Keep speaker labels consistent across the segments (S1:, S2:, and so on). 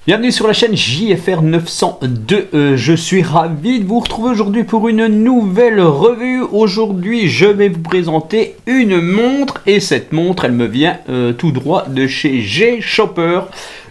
S1: Bienvenue sur la chaîne JFR 902, je suis ravi de vous retrouver aujourd'hui pour une nouvelle revue. Aujourd'hui je vais vous présenter une montre et cette montre elle me vient tout droit de chez G-Shopper.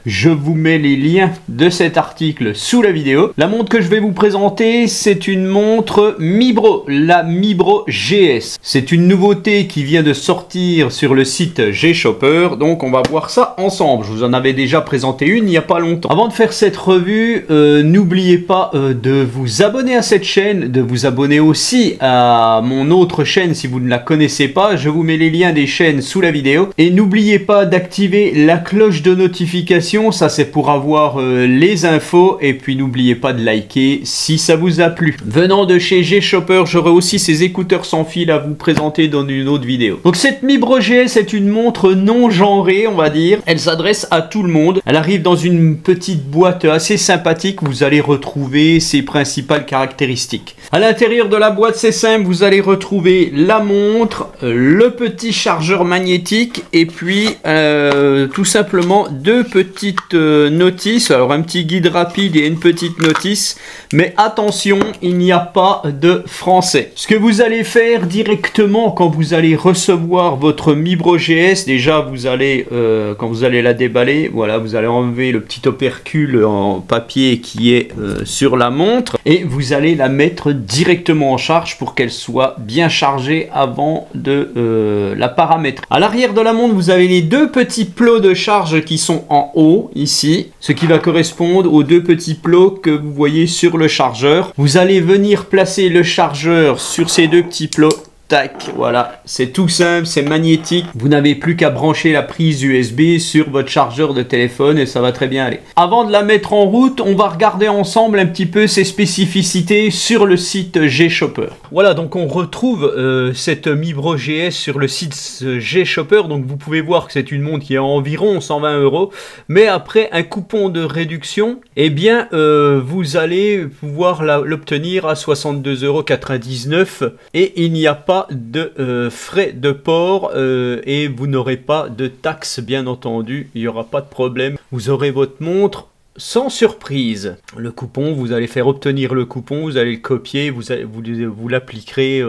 S1: Je vous mets les liens de cet article sous la vidéo. La montre que je vais vous présenter, c'est une montre Mibro, la Mibro GS. C'est une nouveauté qui vient de sortir sur le site G-Shopper, donc on va voir ça ensemble. Je vous en avais déjà présenté une il n'y a pas longtemps. Avant de faire cette revue, n'oubliez pas de vous abonner à cette chaîne, de vous abonner aussi à mon autre chaîne si vous ne la connaissez pas. Je vous mets les liens des chaînes sous la vidéo. Et n'oubliez pas d'activer la cloche de notification. Ça c'est pour avoir les infos, et puis n'oubliez pas de liker si ça vous a plu. Venant de chez G-Shopper, j'aurai aussi ces écouteurs sans fil à vous présenter dans une autre vidéo. Donc cette Mibro GS est une montre non genrée, on va dire. Elle s'adresse à tout le monde. Elle arrive dans une petite boîte assez sympathique. Vous allez retrouver ses principales caractéristiques. À l'intérieur de la boîte, c'est simple, vous allez retrouver la montre, le petit chargeur magnétique, et puis tout simplement deux petites notices. Alors un petit guide rapide et une petite notice, mais attention, il n'y a pas de français. Ce que vous allez faire directement quand vous allez recevoir votre Mibro GS, déjà vous allez quand vous allez la déballer, voilà, vous allez enlever le petit opercule en papier qui est sur la montre, et vous allez la mettre directement en charge pour qu'elle soit bien chargée avant de la paramétrer. À l'arrière de la montre, vous avez les deux petits plots de charge qui sont en haut ici, ce qui va correspondre aux deux petits plots que vous voyez sur le chargeur. Vous allez venir placer le chargeur sur ces deux petits plots. Tac, voilà, c'est tout simple, c'est magnétique. Vous n'avez plus qu'à brancher la prise USB sur votre chargeur de téléphone et ça va très bien aller. Avant de la mettre en route, on va regarder ensemble un petit peu ses spécificités sur le site G-Shopper. Voilà, donc on retrouve cette Mibro GS sur le site G-Shopper. Donc vous pouvez voir que c'est une montre qui est à environ 120 €. Mais après un coupon de réduction, eh bien vous allez pouvoir l'obtenir à 62,99 € et il n'y a pas de frais de port et vous n'aurez pas de taxes, bien entendu. Il n'y aura pas de problème, vous aurez votre montre sans surprise. Le coupon, vous allez faire obtenir le coupon, vous allez le copier, vous l'appliquerez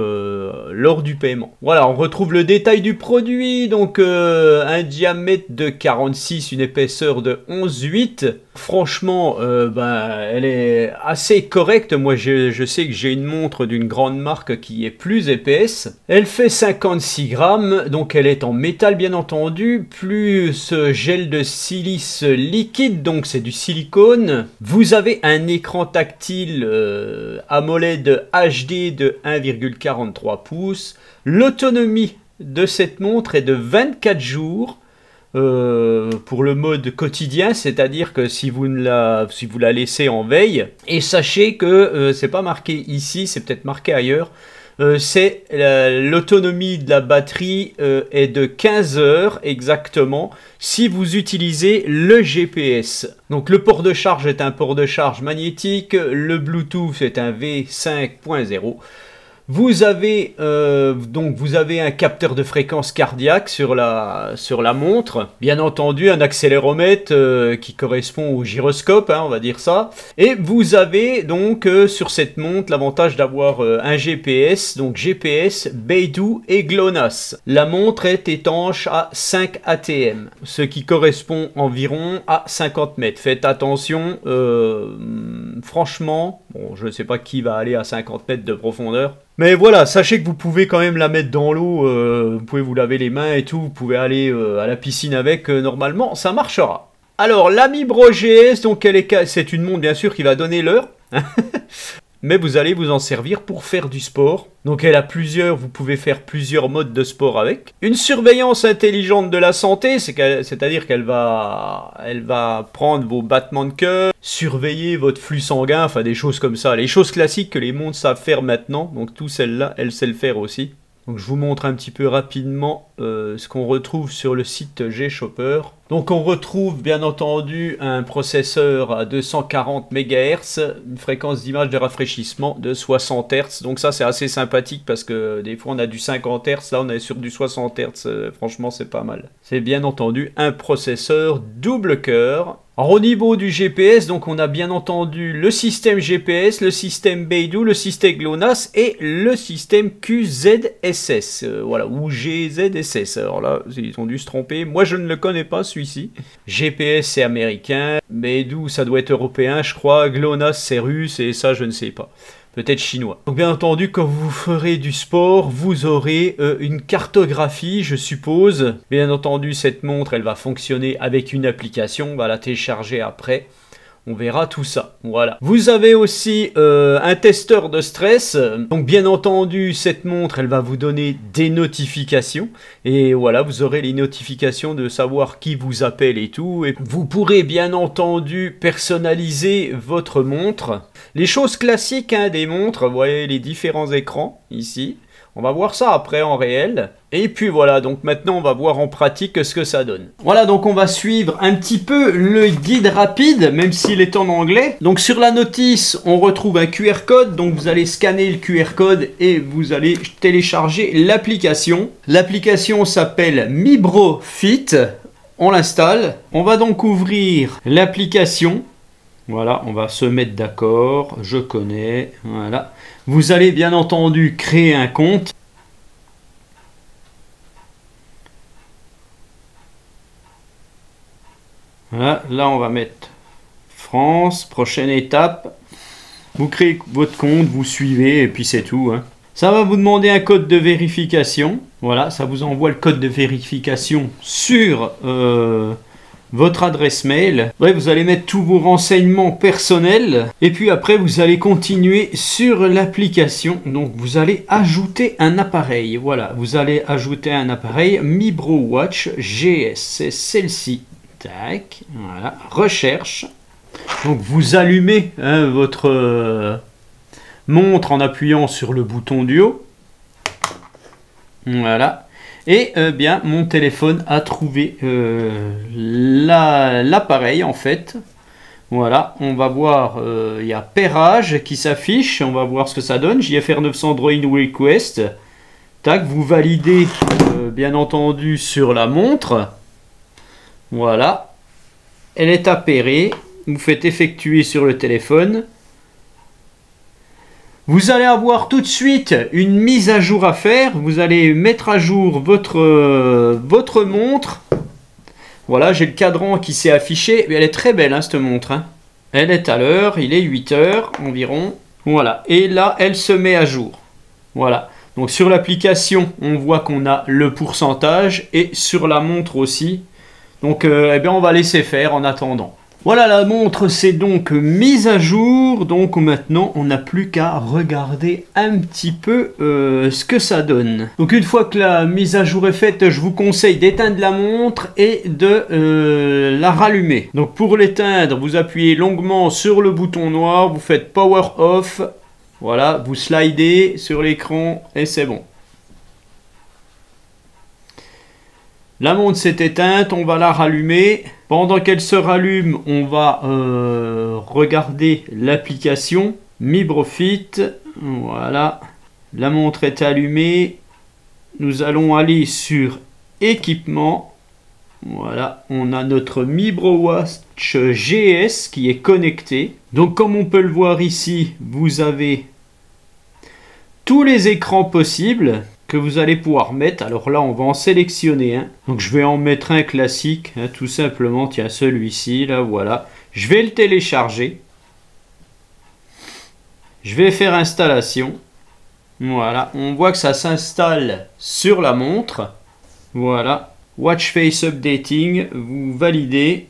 S1: lors du paiement. Voilà, on retrouve le détail du produit. Donc un diamètre de 46, une épaisseur de 11,8. Franchement, elle est assez correcte. Moi, je sais que j'ai une montre d'une grande marque qui est plus épaisse. Elle fait 56 grammes, donc elle est en métal, bien entendu, plus gel de silice liquide, donc c'est du silicone. Vous avez un écran tactile AMOLED HD de 1,43 pouces. L'autonomie de cette montre est de 24 jours. Pour le mode quotidien, c'est-à-dire que si vous la laissez en veille, et sachez que c'est pas marqué ici, c'est peut-être marqué ailleurs, c'est l'autonomie de la batterie est de 15 heures exactement si vous utilisez le GPS. Donc le port de charge est un port de charge magnétique, le Bluetooth est un V5.0. Vous avez un capteur de fréquence cardiaque sur la montre, bien entendu un accéléromètre qui correspond au gyroscope, hein, on va dire ça, et vous avez donc sur cette montre l'avantage d'avoir un GPS, donc GPS, Beidou et GLONASS. La montre est étanche à 5 ATM, ce qui correspond environ à 50 mètres. Faites attention, franchement, bon, je ne sais pas qui va aller à 50 mètres de profondeur. Mais voilà, sachez que vous pouvez quand même la mettre dans l'eau, vous pouvez vous laver les mains et tout, vous pouvez aller à la piscine avec, normalement ça marchera. Alors la Mibro GS, donc c'est une montre bien sûr qui va donner l'heure, mais vous allez vous en servir pour faire du sport. Donc elle a vous pouvez faire plusieurs modes de sport avec. Une surveillance intelligente de la santé, c'est-à-dire qu'elle va prendre vos battements de cœur, surveiller votre flux sanguin, enfin des choses comme ça. Les choses classiques que les montres savent faire maintenant, donc tout celle-là, elle sait le faire aussi. Donc je vous montre un petit peu rapidement ce qu'on retrouve sur le site G-Shopper. Donc on retrouve bien entendu un processeur à 240 MHz, une fréquence d'image de rafraîchissement de 60 Hz. Donc ça c'est assez sympathique parce que des fois on a du 50 Hz, là on est sur du 60 Hz, franchement c'est pas mal. C'est bien entendu un processeur double cœur Alors au niveau du GPS, donc on a bien entendu le système GPS, le système Beidou, le système GLONASS et le système QZSS, voilà, ou GZSS. Alors là, ils ont dû se tromper. Moi, je ne le connais pas, celui-ci. GPS, c'est américain. Beidou, ça doit être européen, je crois. GLONASS, c'est russe et ça, je ne sais pas. Peut-être chinois. Donc bien entendu, quand vous ferez du sport, vous aurez une cartographie, je suppose. Bien entendu, cette montre, elle va fonctionner avec une application. On va la télécharger après. On verra tout ça. Voilà. Vous avez aussi un testeur de stress. Donc bien entendu, cette montre, elle va vous donner des notifications. Et voilà, vous aurez les notifications de savoir qui vous appelle et tout. Et vous pourrez bien entendu personnaliser votre montre. Les choses classiques hein, des montres, vous voyez les différents écrans ici. On va voir ça après en réel. Et puis voilà, donc maintenant on va voir en pratique ce que ça donne. Voilà, donc on va suivre un petit peu le guide rapide, même s'il est en anglais. Donc sur la notice, on retrouve un QR code. Donc vous allez scanner le QR code et vous allez télécharger l'application. L'application s'appelle MiBroFit. On l'installe. On va donc ouvrir l'application. Voilà, on va se mettre d'accord. Je connais. Voilà. Vous allez bien entendu créer un compte. Voilà, là on va mettre France, prochaine étape. Vous créez votre compte, vous suivez et puis c'est tout. Hein. Ça va vous demander un code de vérification. Voilà, ça vous envoie le code de vérification sur votre adresse mail. Bref, vous allez mettre tous vos renseignements personnels. Et puis après, vous allez continuer sur l'application. Donc, vous allez ajouter un appareil. Voilà, vous allez ajouter un appareil MiBroWatch GS. C'est celle-ci. Tac, voilà, recherche. Donc, vous allumez hein, votre montre en appuyant sur le bouton du haut. Voilà. Et bien, mon téléphone a trouvé l'appareil en fait. Voilà, on va voir, il y a pairage qui s'affiche. On va voir ce que ça donne. JFR 900 Android Request. Tac, vous validez bien entendu sur la montre. Voilà. Elle est appairée. Vous faites effectuer sur le téléphone. Vous allez avoir tout de suite une mise à jour à faire. Vous allez mettre à jour votre montre. Voilà, j'ai le cadran qui s'est affiché. Elle est très belle, hein, cette montre. Hein. Elle est à l'heure, il est 8 heures environ. Voilà, et là, elle se met à jour. Voilà, donc sur l'application, on voit qu'on a le pourcentage. Et sur la montre aussi. Donc, eh bien, on va laisser faire en attendant. Voilà, la montre s'est donc mise à jour, donc maintenant on n'a plus qu'à regarder un petit peu ce que ça donne. Donc une fois que la mise à jour est faite, je vous conseille d'éteindre la montre et de la rallumer. Donc pour l'éteindre, vous appuyez longuement sur le bouton noir, vous faites Power Off, voilà, vous slidez sur l'écran et c'est bon. La montre s'est éteinte, on va la rallumer. Pendant qu'elle se rallume, on va regarder l'application MiBroFit. Voilà, la montre est allumée. Nous allons aller sur équipement. Voilà, on a notre MiBroWatch GS qui est connecté. Donc comme on peut le voir ici, vous avez tous les écrans possibles que vous allez pouvoir mettre. Alors là, on va en sélectionner un. Donc je vais en mettre un classique, hein, tout simplement. Tiens, celui-ci, là, voilà. Je vais le télécharger. Je vais faire installation. Voilà, on voit que ça s'installe sur la montre. Voilà, Watch Face Updating, vous validez.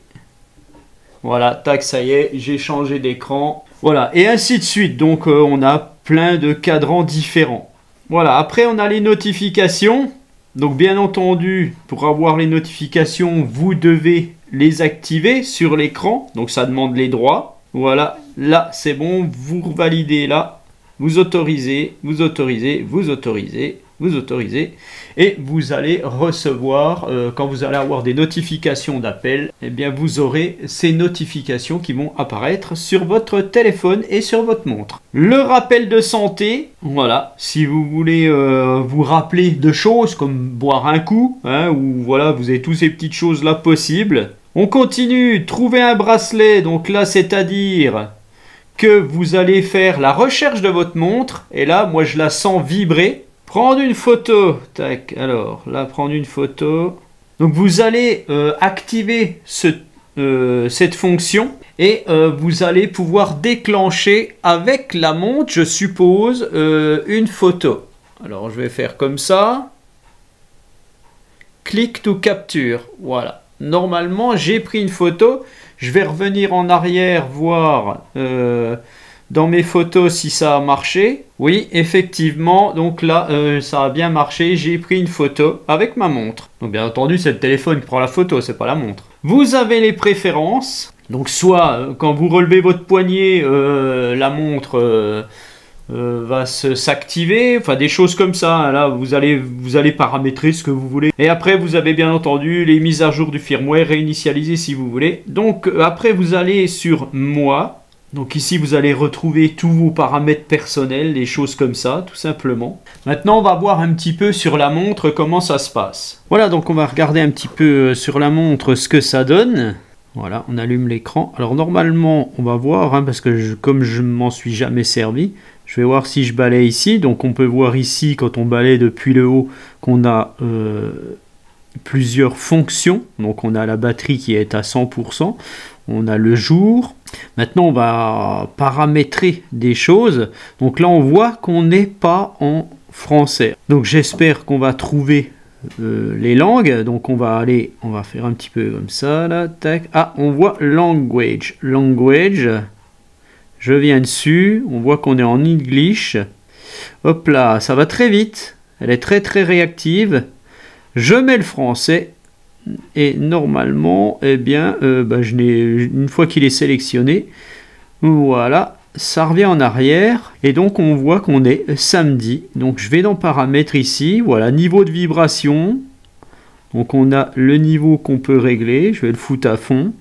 S1: Voilà, tac, ça y est, j'ai changé d'écran. Voilà, et ainsi de suite. Donc on a plein de cadrans différents. Voilà, après on a les notifications. Donc bien entendu, pour avoir les notifications, vous devez les activer sur l'écran. Donc ça demande les droits. Voilà, là c'est bon, vous validez là. Vous autorisez, vous autorisez, vous autorisez, vous autorisez. Et vous allez recevoir, quand vous allez avoir des notifications d'appel, eh bien vous aurez ces notifications qui vont apparaître sur votre téléphone et sur votre montre. Le rappel de santé, voilà, si vous voulez vous rappeler de choses comme boire un coup, hein, ou voilà, vous avez toutes ces petites choses là possibles. On continue, trouver un bracelet, donc là c'est-à-dire que vous allez faire la recherche de votre montre, et là moi je la sens vibrer. Prendre une photo, tac, alors là prendre une photo. Donc vous allez activer cette fonction et vous allez pouvoir déclencher avec la montre, je suppose, une photo. Alors je vais faire comme ça. Click to capture, voilà. Normalement, j'ai pris une photo. Je vais revenir en arrière voir dans mes photos si ça a marché. Oui, effectivement. Donc là, ça a bien marché. J'ai pris une photo avec ma montre. Donc bien entendu, c'est le téléphone qui prend la photo, c'est pas la montre. Vous avez les préférences. Donc soit quand vous relevez votre poignet, la montre va s'activer, enfin des choses comme ça. Là vous allez paramétrer ce que vous voulez, et après vous avez bien entendu les mises à jour du firmware, réinitialiser si vous voulez. Donc après vous allez sur moi, donc ici vous allez retrouver tous vos paramètres personnels, des choses comme ça tout simplement. Maintenant on va voir un petit peu sur la montre comment ça se passe. Voilà, donc on va regarder un petit peu sur la montre ce que ça donne. Voilà, on allume l'écran. Alors normalement on va voir, hein, parce que comme je m'en suis jamais servi, je vais voir si je balaye ici. Donc on peut voir ici, quand on balaye depuis le haut, qu'on a plusieurs fonctions. Donc on a la batterie qui est à 100%. On a le jour. Maintenant on va paramétrer des choses. Donc là on voit qu'on n'est pas en français. Donc j'espère qu'on va trouver les langues. Donc on va faire un petit peu comme ça là, tac. Ah, on voit language. Je viens dessus, on voit qu'on est en English. Hop là, ça va très vite. Elle est très très réactive. Je mets le français. Et normalement, eh bien, une fois qu'il est sélectionné, voilà, ça revient en arrière. Et donc on voit qu'on est samedi. Donc je vais dans paramètres ici. Voilà, niveau de vibration. Donc on a le niveau qu'on peut régler. Je vais le foutre à fond.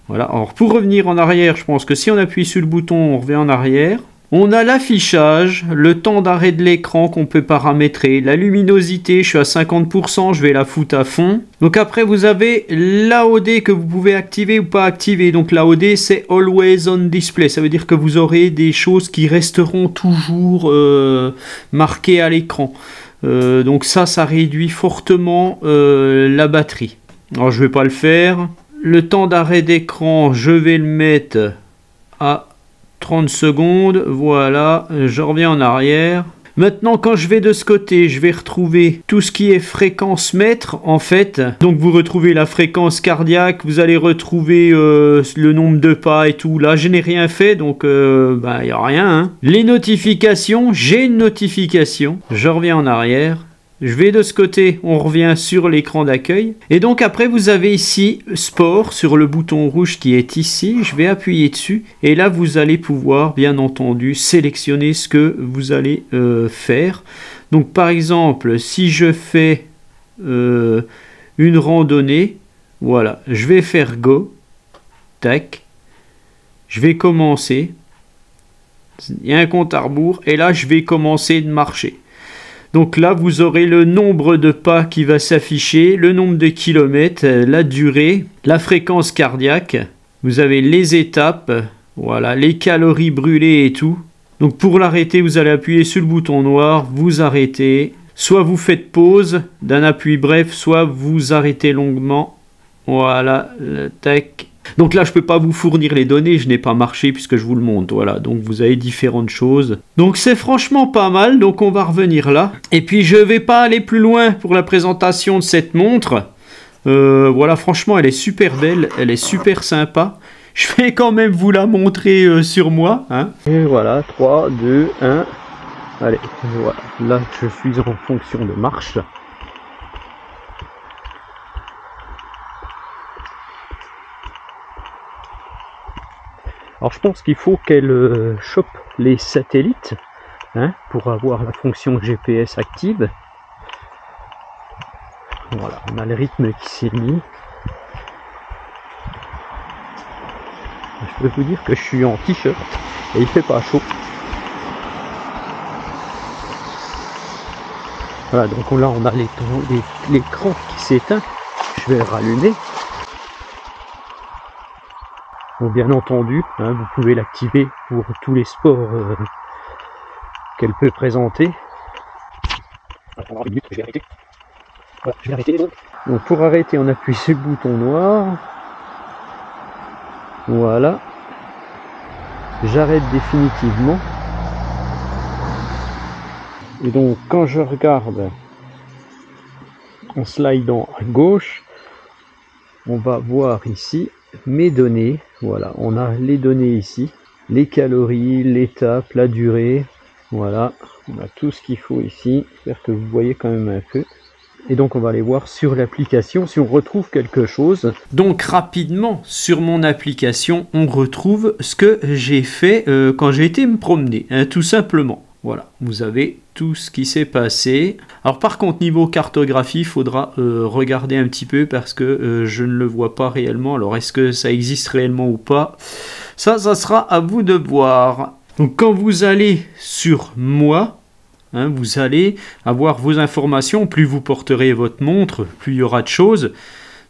S1: Voilà, alors pour revenir en arrière, je pense que si on appuie sur le bouton, on revient en arrière. On a l'affichage, le temps d'arrêt de l'écran qu'on peut paramétrer, la luminosité, je suis à 50%, je vais la foutre à fond. Donc après, vous avez l'AOD que vous pouvez activer ou pas activer. Donc l'AOD, c'est Always on Display. Ça veut dire que vous aurez des choses qui resteront toujours marquées à l'écran. Donc ça réduit fortement la batterie. Alors je ne vais pas le faire. Le temps d'arrêt d'écran, je vais le mettre à 30 secondes. Voilà, je reviens en arrière. Maintenant, quand je vais de ce côté, je vais retrouver tout ce qui est fréquence mètre, en fait. Donc, vous retrouvez la fréquence cardiaque, vous allez retrouver le nombre de pas et tout. Là, je n'ai rien fait, donc il n'y a rien. Hein. Les notifications, j'ai une notification. Je reviens en arrière. Je vais de ce côté, on revient sur l'écran d'accueil. Et donc après, vous avez ici Sport sur le bouton rouge qui est ici. Je vais appuyer dessus. Et là, vous allez pouvoir, bien entendu, sélectionner ce que vous allez faire. Donc par exemple, si je fais une randonnée, voilà, je vais faire Go. Tac. Je vais commencer. Il y a un compte à rebours. Et là, je vais commencer de marcher. Donc là, vous aurez le nombre de pas qui va s'afficher, le nombre de kilomètres, la durée, la fréquence cardiaque. Vous avez les étapes, voilà, les calories brûlées et tout. Donc pour l'arrêter, vous allez appuyer sur le bouton noir, vous arrêtez. Soit vous faites pause d'un appui bref, soit vous arrêtez longuement. Voilà, tac. Donc là, je ne peux pas vous fournir les données, je n'ai pas marché puisque je vous le montre. Voilà, donc vous avez différentes choses. Donc c'est franchement pas mal, donc on va revenir là. Et puis je ne vais pas aller plus loin pour la présentation de cette montre. Voilà, franchement, elle est super belle, elle est super sympa. Je vais quand même vous la montrer sur moi. Hein. Et voilà, 3, 2, 1. Allez, voilà, là je suis en fonction de marche. Alors je pense qu'il faut qu'elle chope les satellites, hein, pour avoir la fonction GPS active. Voilà, on a le rythme qui s'est mis. Je peux vous dire que je suis en t-shirt et il fait pas chaud. Voilà, donc là on a l'écran qui s'éteint. Je vais le rallumer. Donc bien entendu, hein, vous pouvez l'activer pour tous les sports qu'elle peut présenter. Attends, une minute, je vais arrêter. Voilà, je vais arrêter donc. Donc pour arrêter, on appuie sur le bouton noir. Voilà. J'arrête définitivement. Et donc quand je regarde en slidant à gauche, on va voir ici mes données. Voilà, on a les données ici, les calories, l'étape, la durée. Voilà, on a tout ce qu'il faut ici. J'espère que vous voyez quand même un peu. Et donc on va aller voir sur l'application si on retrouve quelque chose. Donc rapidement sur mon application, on retrouve ce que j'ai fait quand j'ai été me promener, hein, tout simplement. Voilà, vous avez tout ce qui s'est passé. Alors par contre, niveau cartographie, il faudra regarder un petit peu parce que je ne le vois pas réellement. Alors est-ce que ça existe réellement ou pas? Ça sera à vous de voir. Donc quand vous allez sur moi, hein, vous allez avoir vos informations. Plus vous porterez votre montre, plus il y aura de choses.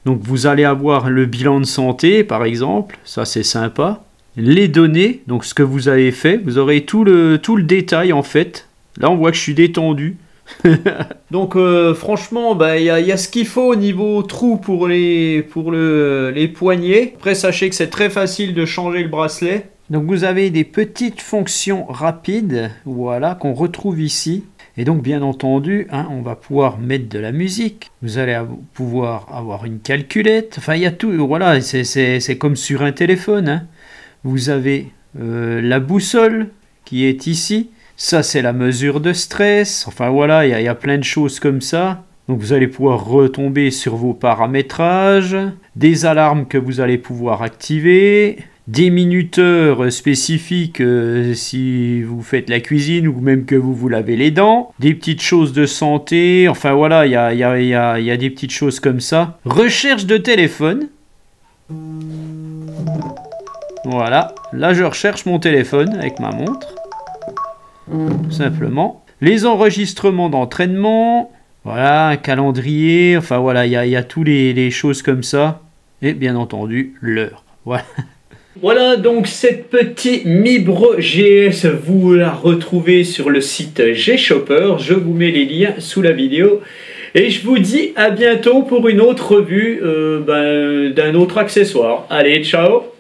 S1: Donc vous allez avoir le bilan de santé, par exemple. Ça c'est sympa. Les données, donc ce que vous avez fait, vous aurez tout le détail en fait. Là on voit que je suis détendu. Donc franchement, bah, y a ce qu'il faut au niveau trou pour les poignets. Après sachez que c'est très facile de changer le bracelet. Donc vous avez des petites fonctions rapides, voilà, qu'on retrouve ici. Et donc bien entendu, hein, on va pouvoir mettre de la musique. Vous allez pouvoir avoir une calculette. Enfin il y a tout, voilà, c'est comme sur un téléphone, hein. Vous avez la boussole qui est ici. Ça, c'est la mesure de stress. Enfin, voilà, il y a plein de choses comme ça. Donc, vous allez pouvoir retomber sur vos paramétrages. Des alarmes que vous allez pouvoir activer. Des minuteurs spécifiques si vous faites la cuisine ou même que vous vous lavez les dents. Des petites choses de santé. Enfin, voilà, il y a des petites choses comme ça. Recherche de téléphone. Voilà, là je recherche mon téléphone avec ma montre, tout simplement. Les enregistrements d'entraînement, voilà, un calendrier, enfin voilà, il y a tous les choses comme ça. Et bien entendu, l'heure, voilà. Voilà donc cette petite Mibro GS, vous la retrouvez sur le site G-Shopper, je vous mets les liens sous la vidéo. Et je vous dis à bientôt pour une autre revue d'un autre accessoire. Allez, ciao!